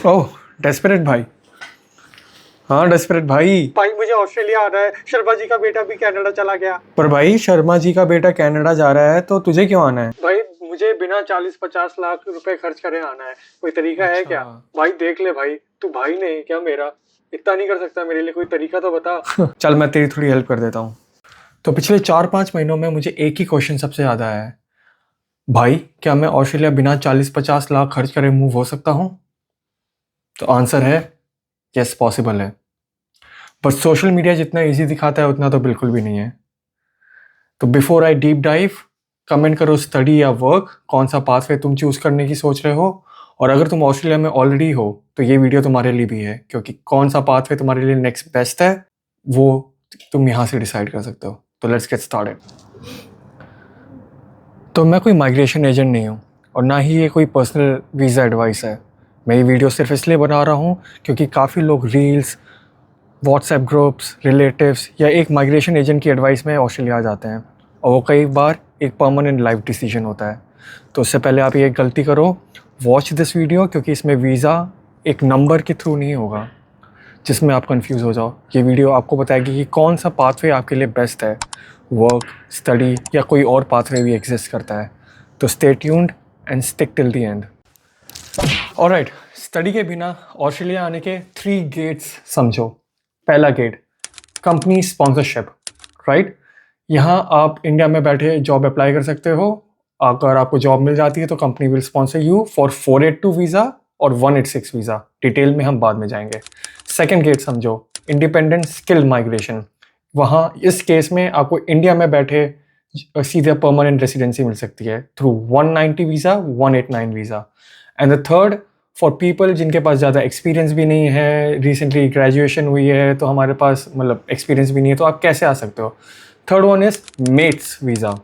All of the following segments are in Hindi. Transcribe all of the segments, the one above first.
ओह, डेस्परेट भाई। हाँ डेस्परेट भाई। भाई मुझे ऑस्ट्रेलिया आना है, शर्मा जी का बेटा भी कनाडा चला गया। पर भाई शर्मा जी का बेटा कनाडा जा रहा है तो तुझे क्यों आना है? भाई मुझे बिना 40-50 लाख रुपए खर्च करे आना है, कोई तरीका है क्या? भाई देख ले भाई, तू भाई नहीं क्या मेरा? इतना नहीं कर सकता मेरे लिए? कोई तरीका तो बता। चल मैं तेरी थोड़ी हेल्प कर देता हूँ। तो पिछले 4-5 महीनों में मुझे एक ही क्वेश्चन सबसे ज़्यादा आया है, भाई क्या मैं ऑस्ट्रेलिया बिना 40-50 लाख खर्च करे मूव हो सकता हूँ? तो आंसर है यस, पॉसिबल है। पर सोशल मीडिया जितना इजी दिखाता है उतना तो बिल्कुल भी नहीं है। तो before I deep dive, comment करो स्टडी या वर्क, कौन सा पाथवे तुम चूज करने की सोच रहे हो। और अगर तुम ऑस्ट्रेलिया में ऑलरेडी हो तो ये वीडियो तुम्हारे लिए भी है, क्योंकि कौन सा पाथवे तुम्हारे लिए नेक्स्ट बेस्ट है वो तुम यहाँ से डिसाइड कर सकते हो। तो लेट्स गेट स्टार्टेड। तो मैं कोई माइग्रेशन एजेंट नहीं हूँ और ना ही ये कोई पर्सनल वीज़ा एडवाइस है। मैं ये वीडियो सिर्फ इसलिए बना रहा हूँ क्योंकि काफ़ी लोग रील्स, व्हाट्सएप ग्रुप्स, रिलेटिव्स या एक माइग्रेशन एजेंट की एडवाइस में ऑस्ट्रेलिया आ जाते हैं और वो कई बार एक परमानेंट लाइफ डिसीजन होता है। तो उससे पहले आप ये गलती करो, वॉच दिस वीडियो, क्योंकि इसमें वीज़ा एक नंबर के थ्रू नहीं होगा जिसमें आप कंफ्यूज हो जाओ। ये वीडियो आपको बताएगी कि कौन सा पाथवे आपके लिए बेस्ट है, वर्क, स्टडी या कोई और पाथवे भी एग्जिस्ट करता है। तो stay tuned and stick till the end. Alright, study के बिना ऑस्ट्रेलिया आने के 3 गेट्स समझो। पहला गेट, कंपनी स्पॉन्सरशिप, राइट। यहाँ आप इंडिया में बैठे जॉब अप्लाई कर सकते हो। अगर आपको जॉब मिल जाती है तो company will sponsor you for 482 visa और 186 वीज़ा। डिटेल में हम बाद में जाएंगे। सेकेंड गेट समझो, इंडिपेंडेंट स्किल माइग्रेशन। वहाँ इस केस में आपको इंडिया में बैठे सीधे परमानेंट रेसिडेंसी मिल सकती है through 190 visa, 189 visa. And the third, for people जिनके पास ज़्यादा एक्सपीरियंस भी नहीं है, रिसेंटली ग्रेजुएशन हुई है तो हमारे पास मतलब एक्सपीरियंस भी नहीं है, तो आप कैसे आ सकते हो। Third one is MATES visa.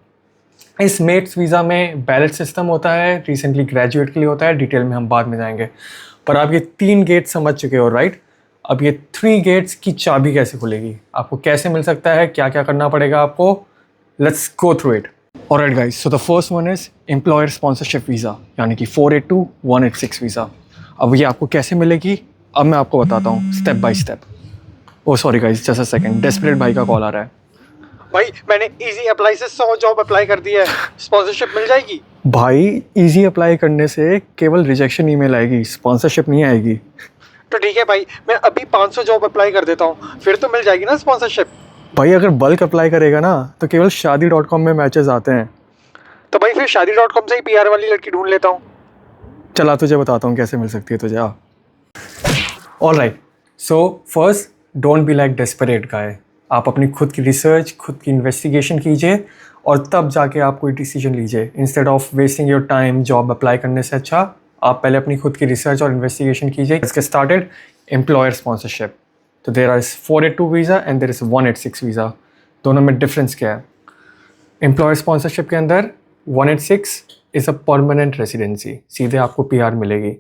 इस मेट्स वीज़ा में बैलेट सिस्टम होता है, रिसेंटली ग्रेजुएट के लिए होता है, डिटेल में हम बाद में जाएंगे। पर आप ये 3 गेट समझ चुके हो, राइट। अब ये 3 गेट्स की चाबी कैसे खुलेगी, आपको कैसे मिल सकता है, क्या क्या करना पड़ेगा आपको, let's go through it. Alright guys, so the first one is employer sponsorship visa, यानी कि 482, 186 वीज़ा। अब ये आपको कैसे मिलेगी, अब मैं आपको बताता हूँ step by step. Oh sorry guys, just a second, desperate भाई का कॉल आ रहा है। भाई मैंने इजी अप्लाई से 100 जॉब अप्लाई कर दी है, स्पॉन्सरशिप मिल जाएगी? भाई इजी अप्लाई करने से केवल रिजेक्शन ईमेल आएगी, स्पॉन्सरशिप नहीं आएगी। तो ठीक है भाई, मैं अभी 500 जॉब अप्लाई कर देता हूँ, फिर तो मिल जाएगी ना स्पॉन्सरशिप? भाई अगर बल्क अप्लाई करेगा ना तो केवल शादी.com में मैचेस आते हैं। तो भाई फिर शादी.com से ही पीआर वाली लड़की ढूंढ लेता हूँ। चला तुझे बताता हूँ कैसे मिल सकती है तुझे। Alright, so first, don't be like desperate guy. आप अपनी खुद की रिसर्च, खुद की इन्वेस्टिगेशन कीजिए और तब जाके आप कोई डिसीजन लीजिए। Instead of wasting your time job apply करने से अच्छा आप पहले अपनी खुद की रिसर्च और इन्वेस्टिगेशन कीजिए। Let's get started. Employer sponsorship, तो there is 482 visa and there is 186 visa. दोनों में डिफरेंस क्या है? एम्प्लॉयर स्पॉन्सरशिप के अंदर 186 इज़ अ परमानेंट रेसिडेंसी, सीधे आपको पीआर मिलेगी।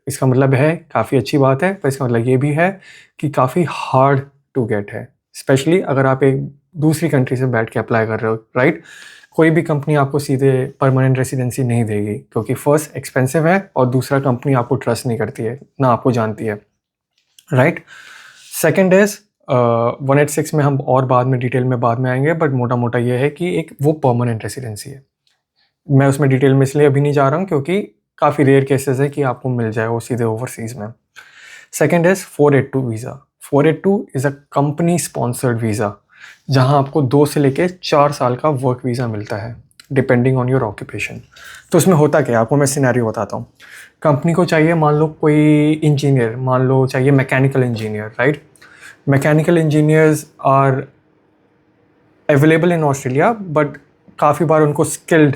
इसका मतलब है काफ़ी अच्छी बात है, पर इसका मतलब ये भी है कि काफ़ी हार्ड टू गेट है, स्पेशली अगर आप एक दूसरी कंट्री से बैठ के अप्लाई कर रहे हो, राइट। कोई भी कंपनी आपको सीधे परमानेंट रेसिडेंसी नहीं देगी, क्योंकि फर्स्ट एक्सपेंसिव है और दूसरा कंपनी आपको ट्रस्ट नहीं करती है, ना आपको जानती है, राइट। सेकेंड इज़ 186 में हम और बाद में डिटेल में बाद में आएंगे, बट मोटा मोटा ये है कि एक वो परमानेंट रेसिडेंसी है। मैं उसमें डिटेल में इसलिए अभी नहीं जा रहा हूँ क्योंकि काफ़ी रेयर केसेस है कि आपको मिल जाए वो सीधे ओवरसीज़ में। Second is 482 visa. 482 is a company sponsored visa, जहाँ आपको 2 से लेके 4 साल का वर्क वीज़ा मिलता है डिपेंडिंग ऑन योर ऑक्यूपेशन। तो उसमें होता क्या है, आपको मैं सिनेरियो बताता हूँ। कंपनी को चाहिए, मान लो कोई इंजीनियर, मान लो चाहिए mechanical engineer, right. Mechanical engineers are available in Australia, but काफ़ी बार उनको स्किल्ड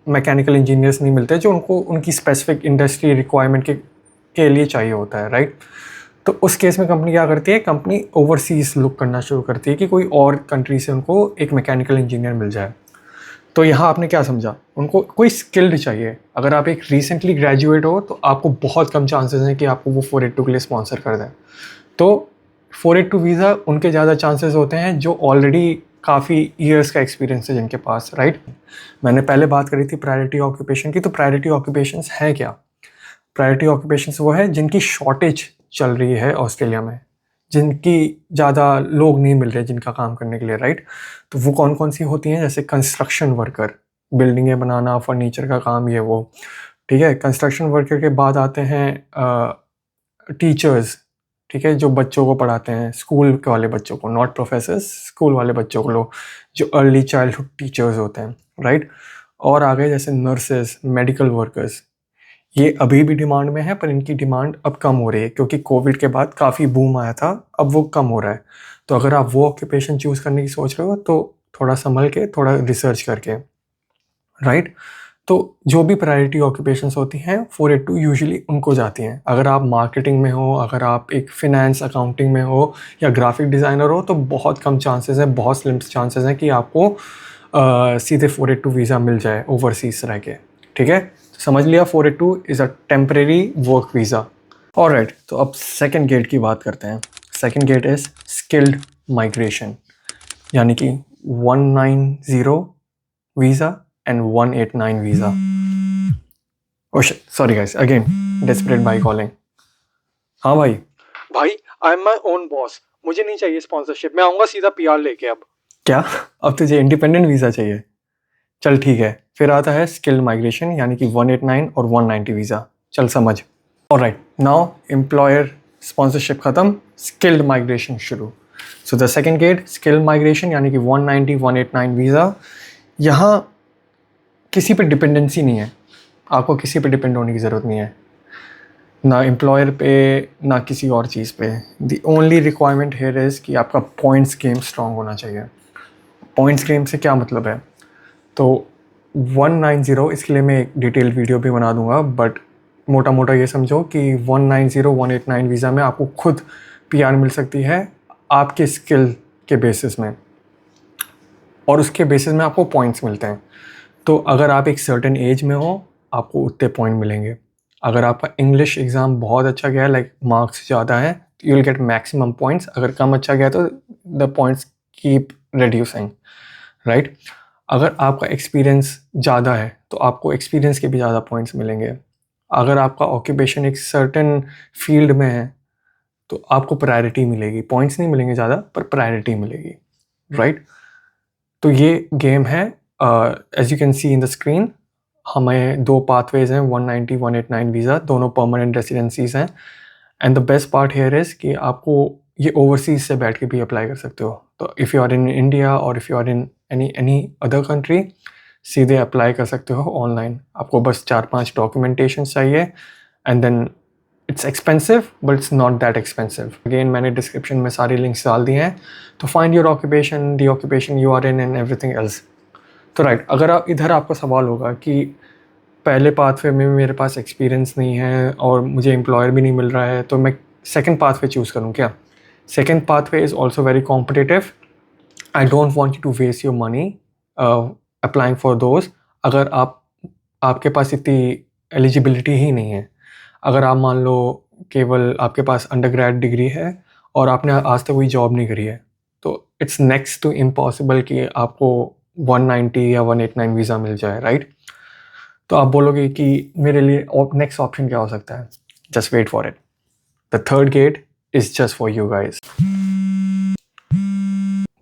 मैकेनिकल इंजीनियर्स नहीं मिलते जो उनको उनकी स्पेसिफिक इंडस्ट्री रिक्वायरमेंट के लिए चाहिए होता है, राइट। तो उस केस में कंपनी क्या करती है, कंपनी ओवरसीज लुक करना शुरू करती है कि कोई और कंट्री से उनको एक मैकेनिकल इंजीनियर मिल जाए। तो यहाँ आपने क्या समझा, उनको कोई स्किल्ड चाहिए। अगर आप एक रिसेंटली ग्रेजुएट हो तो आपको बहुत कम चांसेस हैं कि आपको वो 482 के लिए स्पॉन्सर कर दें। तो 482 वीज़ा उनके ज़्यादा चांसेस होते हैं जो ऑलरेडी काफ़ी ईयर्स का एक्सपीरियंस है जिनके पास, राइट। मैंने पहले बात करी थी प्रायोरिटी ऑक्यूपेशन की, तो प्रायोरिटी ऑक्यूपेशंस हैं क्या? प्रायोरिटी ऑक्यूपेशंस वो है जिनकी शॉर्टेज चल रही है ऑस्ट्रेलिया में, जिनकी ज़्यादा लोग नहीं मिल रहे जिनका काम करने के लिए, राइट। तो वो कौन कौन सी होती हैं? जैसे कंस्ट्रक्शन वर्कर, बिल्डिंगें बनाना, फर्नीचर का काम, ये वो, ठीक है। कंस्ट्रक्शन वर्कर के बाद आते हैं टीचर्स, ठीक है, जो बच्चों को पढ़ाते हैं, स्कूल के वाले बच्चों को, नॉट प्रोफेसर्स, स्कूल वाले बच्चों को, लोग जो अर्ली चाइल्डहुड टीचर्स होते हैं, राइट। और आगे जैसे नर्सेस, मेडिकल वर्कर्स, ये अभी भी डिमांड में है, पर इनकी डिमांड अब कम हो रही है क्योंकि कोविड के बाद काफ़ी बूम आया था, अब वो कम हो रहा है। तो अगर आप वो ऑक्यूपेशन चूज़ करने की सोच रहे हो तो थोड़ा संभल के, थोड़ा रिसर्च करके, राइट। तो जो भी प्रायोरिटी ऑक्यूपेशंस होती हैं 482 यूजुअली उनको जाती हैं। अगर आप मार्केटिंग में हो, अगर आप एक फिनेंस अकाउंटिंग में हो या ग्राफिक डिज़ाइनर हो, तो बहुत कम चांसेस हैं, बहुत स्लिम चांसेस हैं कि आपको सीधे 482 वीज़ा मिल जाए ओवरसीज़ रह के, ठीक है। तो समझ लिया, 482 is a temporary work visa. Alright, तो अब सेकंड गेट की बात करते हैं। Second gate is skilled migration, यानी कि 190 visa and 189 visa. Oh shit, sorry guys, again, desperate by calling. हाँ भाई। भाई I am my own boss, मुझे नहीं चाहिए स्पॉन्सरशिप, मैं आऊँगा सीधा PR लेके। अब क्या? अब तुझे इंडिपेंडेंट वीज़ा चाहिए? चल ठीक है, फिर आता है स्किल्ड माइग्रेशन, यानी कि 189 और 190 वीज़ा। चल समझ। ऑलराइट, नाउ एम्प्लॉयर स्पॉन्सरशिप ख़त्म, स्किल्ड माइग्रेशन शुरू। So the second gate, skilled migration, यानी कि 190 189 वीज़ा। यहाँ किसी पे डिपेंडेंसी नहीं है, आपको किसी पे डिपेंड होने की ज़रूरत नहीं है, ना एम्प्लॉयर पे ना किसी और चीज़ पे। The only requirement hair is कि आपका पॉइंट्स गेम स्ट्रॉन्ग होना चाहिए। पॉइंट्स गेम से क्या मतलब है? तो 190, इसके लिए मैं एक डिटेल वीडियो भी बना दूंगा, बट मोटा मोटा ये समझो कि 190 189 वीज़ा में आपको खुद PR मिल सकती है आपके स्किल के बेसिस में, और उसके बेसिस में आपको पॉइंट्स मिलते हैं। तो अगर आप एक सर्टेन एज में हो, आपको उतने पॉइंट मिलेंगे। अगर आपका इंग्लिश एग्ज़ाम बहुत अच्छा गया, लाइक मार्क्स ज़्यादा हैं, तो you will get maximum points. अगर कम अच्छा गया तो the points keep reducing, right. अगर आपका एक्सपीरियंस ज़्यादा है तो आपको एक्सपीरियंस के भी ज़्यादा पॉइंट्स मिलेंगे। अगर आपका ऑक्यूपेशन एक सर्टेन फील्ड में है तो आपको प्रायोरिटी मिलेगी, पॉइंट्स नहीं मिलेंगे ज़्यादा, पर प्रायोरिटी मिलेगी, राइट। तो ये गेम है। As you can see in the screen, हमें दो पाथवेज हैं, 190 189 वीज़ा, दोनों परमानेंट रेसिडेंसीज हैं। And the best part here is कि आपको ये ओवरसीज से बैठ के भी अप्लाई कर सकते हो। तो if you are in India और if you are in any other country, सीधे अप्लाई कर सकते हो ऑनलाइन। आपको बस 4-5 डॉक्यूमेंटेशन चाहिए, and then it's expensive but it's not that expensive. Again मैंने डिस्क्रिप्शन में सारी लिंक्स डाल दी हैं, तो find your occupation, the occupation you are in and everything else. तो राइट, अगर आप इधर आपका सवाल होगा कि पहले पाथवे में मेरे पास एक्सपीरियंस नहीं है और मुझे एम्प्लॉयर भी नहीं मिल रहा है, तो मैं सेकंड पाथवे चूज़ करूँ क्या? Second pathway is also very competitive. I don't want you to waste your money applying for those. अगर आपके पास इतनी एलिजिबिलिटी ही नहीं है, अगर आप मान लो केवल आपके पास अंडरग्रेड डिग्री है और आपने आज तक कोई जॉब नहीं करी है, तो इट्स नेक्स्ट टू इम्पॉसिबल कि आपको 190 या 189 वीज़ा मिल जाए, राइट। तो आप बोलोगे कि मेरे लिए नेक्स्ट ऑप्शन क्या हो सकता है? Just wait for it, the third gate is just for you guys.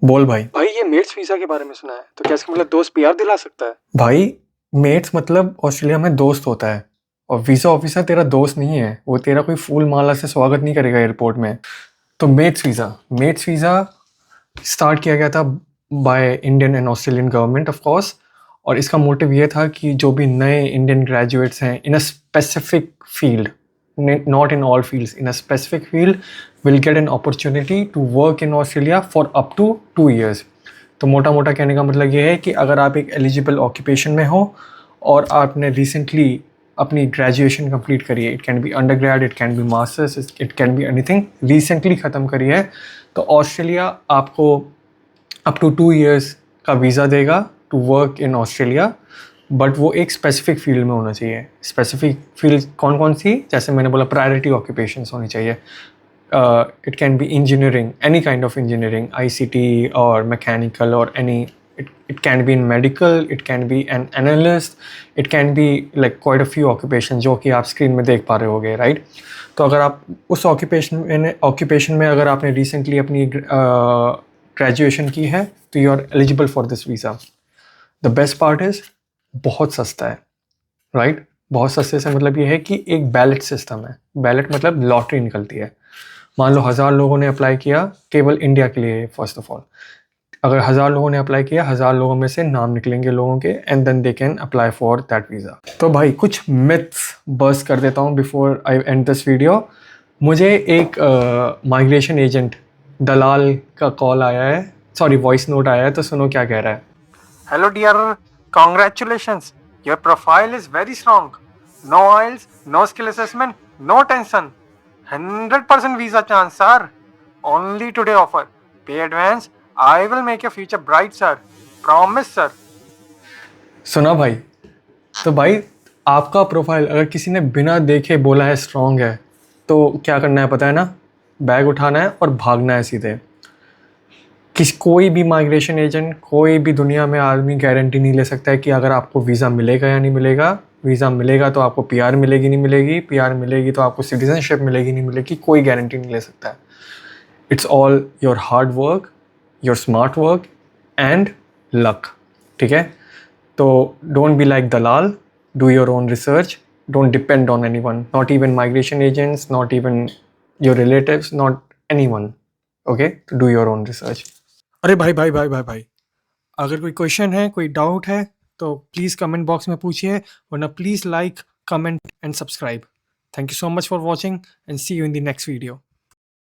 बोल भाई। भाई ये मेट्स वीज़ा के बारे में सुना है, तो क्या इसका मतलब दोस्त PR दिला सकता है? भाई मेट्स मतलब ऑस्ट्रेलिया में दोस्त होता है, और वीज़ा ऑफिसर तेरा दोस्त नहीं है, वो तेरा कोई फूल माला से स्वागत नहीं करेगा एयरपोर्ट में। तो मेट्स वीज़ा स्टार्ट किया गया था by Indian and Australian government of course, और इसका मोटिव ये था कि जो भी नए इंडियन ग्रेजुएट्स हैं in a specific field, not in all fields, in a specific field, will get an opportunity to work in Australia for up to 2 years। तो मोटा मोटा कहने का मतलब ये है कि अगर आप एक एलिजिबल ऑक्यूपेशन में हो और आपने रिसेंटली अपनी ग्रेजुएशन कंप्लीट करी है, it can be undergrad, it can be masters, it can be anything, recently ख़त्म करी है, तो ऑस्ट्रेलिया आपको अप टू 2 years का वीज़ा देगा to work in Australia, but वो एक स्पेसिफिक फील्ड में होना चाहिए। स्पेसिफिक फील्ड कौन कौन सी? जैसे मैंने बोला, प्रायोरिटी ऑक्यूपेशंस होनी चाहिए। It can B engineering, any kind of engineering, ICT और मैकेनिकल और any It can be in medical, it can be an analyst, it can be like quite a few occupations जो कि आप स्क्रीन में देख पा रहे होगे, राइट? तो अगर आप उस ऑक्यूपेशन में अगर आपने रिसेंटली अपनी ग्रेजुएशन की है तो you are eligible for this visa. The best part is बहुत सस्ता है, राइट? बहुत सस्ते से मतलब ये है कि एक बैलेट सिस्टम है। बैलेट मतलब लॉटरी निकलती है। मान लो 1000 लोगों ने अप्लाई किया, केवल इंडिया के लिए फर्स्ट ऑफ ऑल। अगर 1000 लोगों ने अप्लाई किया, 1000 लोगों में से नाम निकलेंगे लोगों के and then they can apply for that visa. तो भाई कुछ मिथ्स बस्ट कर देता हूँ before I end this video. मुझे एक माइग्रेशन एजेंट दलाल का कॉल आया है, सॉरी वॉइस नोट आया है, तो सुनो क्या कह रहा है। Hello dear, congratulations. Your profile is very strong. No IELTS, no skill assessment, no tension. 100% visa chance, sir. Only today offer. Pay advance. I will make your future bright, sir. Promise, sir. सुना भाई? तो भाई आपका प्रोफाइल अगर किसी ने बिना देखे बोला है स्ट्रॉन्ग है तो क्या करना है पता है ना? बैग उठाना है और भागना है सीधे। कोई भी माइग्रेशन एजेंट, कोई भी दुनिया में आदमी गारंटी नहीं ले सकता है कि अगर आपको वीज़ा मिलेगा या नहीं मिलेगा। वीज़ा मिलेगा तो आपको पीआर मिलेगी नहीं मिलेगी, पीआर मिलेगी तो आपको सिटीजनशिप मिलेगी नहीं मिलेगी, कोई गारंटी नहीं ले सकता है। It's all your hard work, your smart work and luck, ठीक है? तो don't be like Dalal, do your own research, don't depend on anyone, not even migration agents, not even your relatives, not anyone, okay? Do your own research. अरे भाई, अगर कोई क्वेश्चन है, कोई डाउट है तो प्लीज़ कमेंट बॉक्स में पूछिए, वरना please like, comment and subscribe. Thank you so much for watching and see you in the next video.